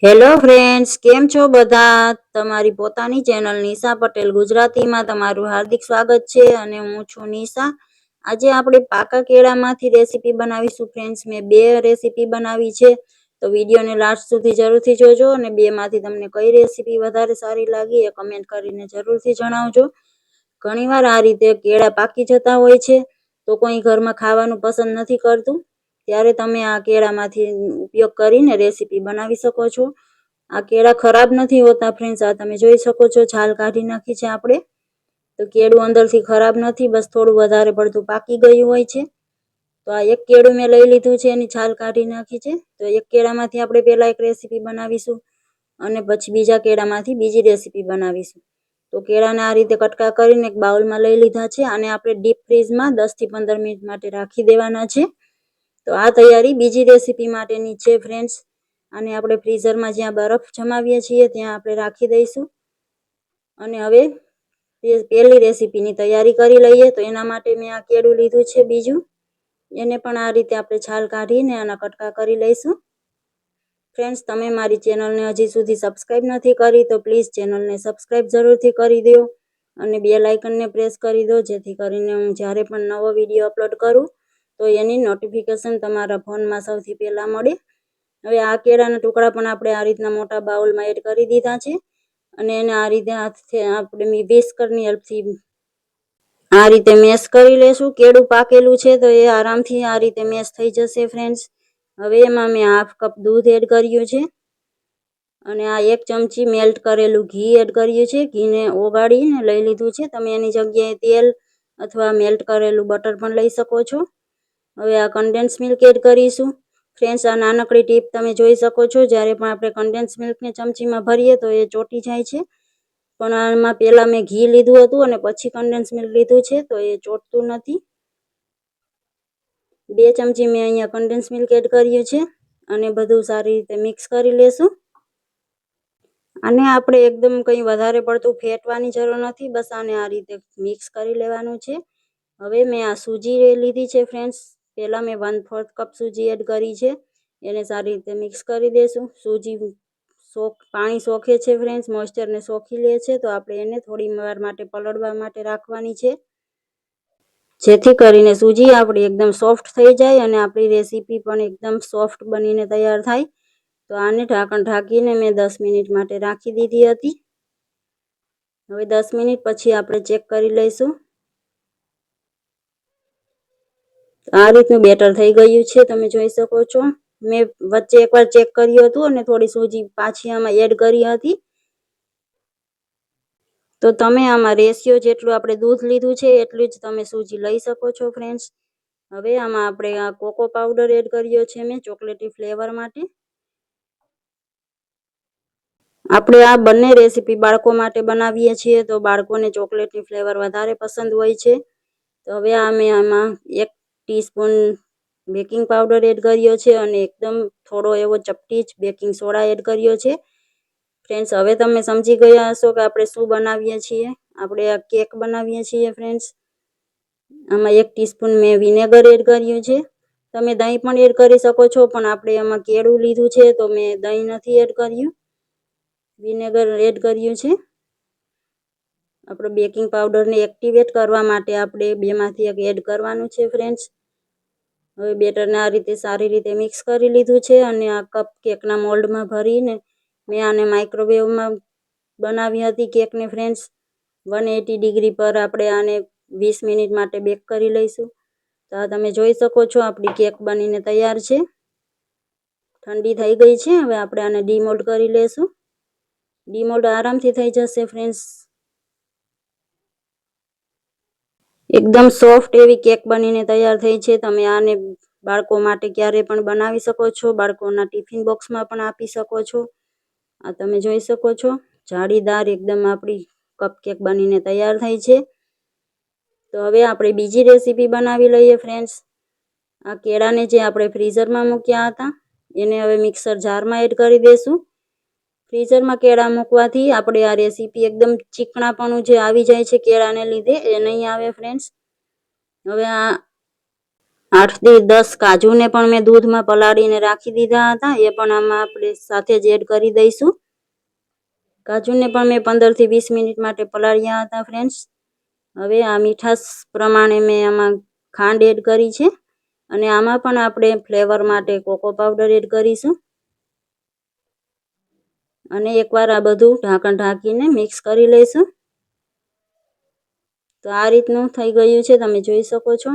Hello friends, કેમ છો બધા? તમારી પોતાની ચેનલ નિશા પટેલ ગુજરાતીમાં તમારું હાર્દિક સ્વાગત છે અને હું છું નિશા. આજે આપણે પાકા કેળામાંથી રેસીપી બનાવીશું ફ્રેન્ડ્સ. મેં 2 રેસીપી બનાવી છે, તો વિડીયોને લાસ્ટ સુધી જરૂરથી જોજો અને 2માંથી તમને કઈ રેસીપી વધારે સારી લાગી એ કમેન્ટ કરીને જરૂરથી જણાવજો. ઘણીવાર આ રીતે કેળા પાકી જતા હોય છે, તો કોઈ ઘરમાં ખાવાનું પસંદ નથી કરતું, ત્યારે તમે આ કેળામાંથી ઉપયોગ કરીને રેસીપી બનાવી શકો છો. આ કેળા ખરાબ નથી હોતા ફ્રેન્ડ્સ. આ તમે જોઈ શકો છો, છાલ કાઢી નાખી છે આપણે, તો કેળું અંદરથી ખરાબ નથી, બસ થોડું વધારે પડતું પાકી ગયું હોય છે. તો આ એક કેળું મેં લઈ લીધું છે, એની છાલ કાઢી નાખી છે. તો એક કેળામાંથી આપણે પહેલા એક રેસીપી બનાવીશું અને પછી બીજા કેળામાંથી બીજી રેસીપી બનાવીશું. તો કેળાને આ રીતે કટકા કરીને એક બાઉલમાં લઈ લીધા છે અને આપણે ડીપ ફ્રીઝમાં 10 થી 15 મિનિટ માટે રાખી દેવાના છે. તો આ તૈયારી બીજી રેસીપી માટેની છે ફ્રેન્ડ્સ. અને આપણે ફ્રીઝરમાં જ્યાં બરફ જમાવીએ છીએ ત્યાં આપણે રાખી દઈશું. અને હવે પહેલી રેસીપીની તૈયારી કરી લઈએ. તો એના માટે મેં આ કેળું લીધું છે બીજું, એને પણ આ રીતે આપણે છાલ કાઢીને આના કટકા કરી લઈશું. ફ્રેન્ડ્સ, તમે મારી ચેનલને હજી સુધી સબસ્ક્રાઈબ નથી કરી તો પ્લીઝ ચેનલને સબસ્ક્રાઈબ જરૂરથી કરી દો અને બેલ આઇકનને પ્રેસ કરી દો, જેથી કરીને હું જ્યારે પણ નવો વિડીયો અપલોડ કરું તો એની નોટિફિકેશન તમારા ફોનમાં સૌથી પહેલાં મળે. હવે આ કેળાના ટુકડા પણ આપણે આ રીતના મોટા બાઉલમાં એડ કરી દીધા છે અને એને આ રીતે હાથથી આપણે વિસ્કરની હેલ્પથી આ રીતે મેશ કરી લેશું. કેળું પાકેલું છે તો એ આરામથી આ રીતે મેશ થઈ જશે ફ્રેન્ડ્સ. હવે એમાં મેં 1/2 કપ દૂધ એડ કર્યું છે અને આ 1 ચમચી મેલ્ટ કરેલું ઘી એડ કર્યું છે. ઘીને ઓગાળીને લઈ લીધું છે. તમે એની જગ્યાએ તેલ અથવા મેલ્ટ કરેલું બટર પણ લઈ શકો છો. હવે આ કન્ડેન્સ મિલ્ક એડ કરીશું. ફ્રેન્ડ્સ, આ નાનકડી ટીપ તમે જોઈ શકો છો, જ્યારે પણ આપણે કન્ડેન્સ મિલ્કને ચમચીમાં ભરીએ તો એ ચોંટી જાય છે, પણ આમાં પહેલાં મેં ઘી લીધું હતું અને પછી કન્ડેન્સ મિલ્ક લીધું છે તો એ ચોંટતું નથી. 2 ચમચી મેં અહીંયા કન્ડેન્સ મિલ્ક એડ કર્યું છે અને બધું સારી રીતે મિક્સ કરી લેશું. આને આપણે એકદમ કંઈ વધારે પડતું ફેટવાની જરૂર નથી, બસ આને આ રીતે મિક્સ કરી લેવાનું છે. હવે મેં આ સૂજી લીધી છે ફ્રેન્ડ્સ. પહેલાં મેં 1/4 કપ સૂજી એડ કરી છે, એને સારી રીતે મિક્સ કરી દઈશું. સૂજી પાણી સોખે છે ફ્રેન્ડ્સ, મોઇસ્ચરને સોખી લે છે, તો આપણે એને થોડી વાર માટે પલળવા માટે રાખવાની છે, જેથી કરીને સૂજી આપણી એકદમ સોફ્ટ થઈ જાય અને આપણી રેસીપી પણ એકદમ સોફ્ટ બનીને તૈયાર થાય. તો આને ઢાંકણ ઢાંકીને મેં 10 મિનિટ માટે રાખી દીધી હતી. હવે 10 મિનિટ પછી આપણે ચેક કરી લઈશું. આ રીતનું બેટર થઈ ગયું છે, તમે જોઈ શકો છો. મેં વચ્ચે એકવાર ચેક કર્યું હતું અને થોડી સૂજી પાછી આમાં એડ કરી હતી. તો તમે આમાં રેશિયો જેટલું આપણે દૂધ લીધું છે એટલું જ તમે સૂજી લઈ શકો છો ફ્રેન્ડ્સ. હવે આમાં આપણે આ કોકો પાવડર એડ કર્યો છે મેં ચોકલેટી ફ્લેવર માટે. આપણે આ બંને રેસીપી બાળકો માટે બનાવીએ છીએ, તો બાળકોને ચોકલેટની ફ્લેવર વધારે પસંદ હોય છે. તો હવે મેં આમાં 1 ટીસ્પૂન બેકિંગ પાવડર એડ કર્યો છે અને એકદમ થોડો એવો ચપટી જ બેકિંગ સોડા એડ કર્યો છે. ફ્રેન્ડ્સ, હવે તમે સમજી ગયા હશો કે આપણે શું બનાવીએ છીએ. આપણે આ કેક બનાવીએ છીએ ફ્રેન્ડ્સ. આમાં 1 ટીસ્પૂન મેં વિનેગર એડ કર્યું છે. તમે દહીં પણ એડ કરી શકો છો, પણ આપણે આમાં કેળું લીધું છે તો મેં દહીં નથી એડ કર્યું, વિનેગર એડ કર્યું છે. આપણે બેકિંગ પાવડરને એક્ટિવેટ કરવા માટે આપણે 2માંથી 1 એડ કરવાનું છે ફ્રેન્ડ્સ. હવે બેટરને આ રીતે સારી રીતે મિક્સ કરી લીધું છે અને આ કપ કેકના મોલ્ડમાં ભરીને મેં આને માઇક્રોવેવમાં બનાવી હતી કેકને ફ્રેન્ડ્સ. 180 ડિગ્રી પર આપણે આને 20 મિનિટ માટે બેક કરી લઈશું. તો આ તમે જોઈ શકો છો, આપણી કેક બનીને તૈયાર છે. ઠંડી થઈ ગઈ છે. હવે આપણે આને ડીમોલ્ડ કરી લઈશું. ડીમોલ્ડ આરામથી થઈ જશે ફ્રેન્ડ્સ. એકદમ સોફ્ટ એવી કેક બનીને તૈયાર થઈ છે. તમે આને બાળકો માટે ક્યારે પણ બનાવી શકો છો, બાળકોના ટિફિન બોક્સમાં પણ આપી શકો છો. આ તમે જોઈ શકો છો, જાળીદાર એકદમ આપણી કપકેક બનીને તૈયાર થઈ છે. તો હવે આપણે બીજી રેસીપી બનાવી લઈએ ફ્રેન્ડ્સ. આ કેળાને જે આપણે ફ્રીઝરમાં મૂક્યા હતા એને હવે મિક્સર જારમાં એડ કરી દઈશું. ફ્રીઝરમાં કેળા મૂકવાથી આપણે આ રેસીપી એકદમ ચીકણાપણું જે આવી જાય છે કેળાને લીધે એ નહીં આવે ફ્રેન્ડ્સ. હવે 8 થી 10 કાજુને પણ મેં દૂધમાં પલાળીને રાખી દીધા હતા. એ પણ આમાં આપણે સાથે જ એડ કરી દઈશું. કાજુને પણ મેં 15 થી 20 મિનિટ માટે પલાળ્યા હતા ફ્રેન્ડ્સ. હવે આ મીઠાશ પ્રમાણે મેં આમાં ખાંડ એડ કરી છે અને આમાં પણ આપણે ફ્લેવર માટે કોકો પાવડર એડ કરીશું અને એકવાર આ બધું ઢાંકણ ઢાંકીને મિક્સ કરી લઈશું. તો આ રીતનું થઈ ગયું છે, તમે જોઈ શકો છો.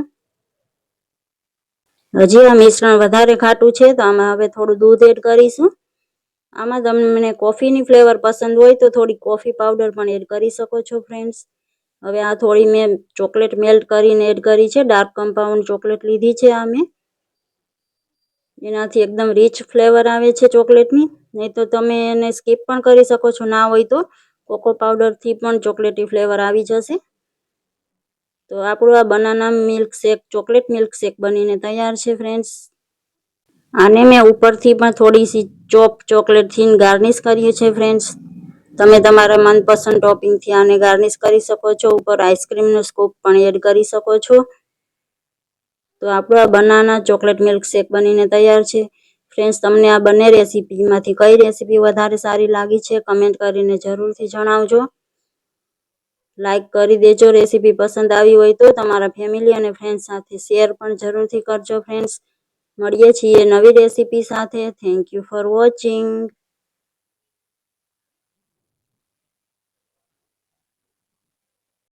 હજી આ મિશ્રણ વધારે ખાટું છે તો આમાં હવે થોડું દૂધ એડ કરીશું. આમાં તમને કોફીની ફ્લેવર પસંદ હોય તો થોડી કોફી પાવડર પણ એડ કરી શકો છો ફ્રેન્ડ્સ. હવે આ થોડી મેં ચોકલેટ મેલ્ટ કરીને એડ કરી છે. ડાર્ક કમ્પાઉન્ડ ચોકલેટ લીધી છે આ મેં. એનાથી એકદમ રીચ ફ્લેવર આવે છે ચોકલેટની. નહીં તો તમે એને સ્કીપ પણ કરી શકો છો, ના હોય તો કોકો પાવડરથી પણ ચોકલેટી ફ્લેવર આવી જશે. તો આપણું આ બનાના મિલ્કશેક, ચોકલેટ મિલ્કશેક બનીને તૈયાર છે ફ્રેન્ડ્સ. આને મેં ઉપરથી પણ થોડીસી ચોપ ચોકલેટથી ગાર્નિશ કર્યું છે ફ્રેન્ડ્સ. તમે તમારા મનપસંદ ટોપિંગથી આને ગાર્નિશ કરી શકો છો. ઉપર આઈસ્ક્રીમનો સ્કૂપ પણ એડ કરી શકો છો. તો આપણો આ બનાના ચોકલેટ મિલ્કશેક બનીને તૈયાર છે ફ્રેન્ડ્સ. તમને આ બંને રેસીપીમાંથી કઈ રેસીપી વધારે સારી લાગી છે કમેન્ટ કરીને જરૂરથી જણાવજો. લાઈક કરી દેજો. રેસીપી પસંદ આવી હોય તો તમારા ફેમિલી અને ફ્રેન્ડ સાથે શેર પણ જરૂરથી કરજો ફ્રેન્ડ્સ. મળીએ છીએ નવી રેસીપી સાથે. Thank you for watching.